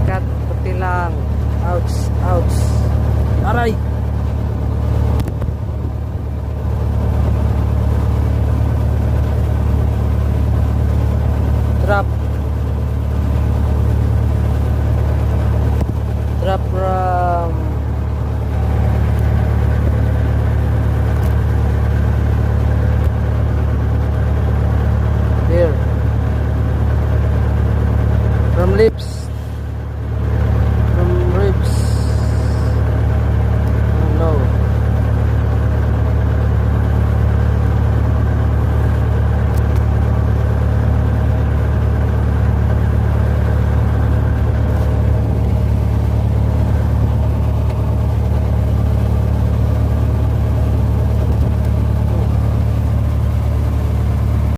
cut, puti lang. Ouch, ouch. Aray! Drop. Drop from here. From lips.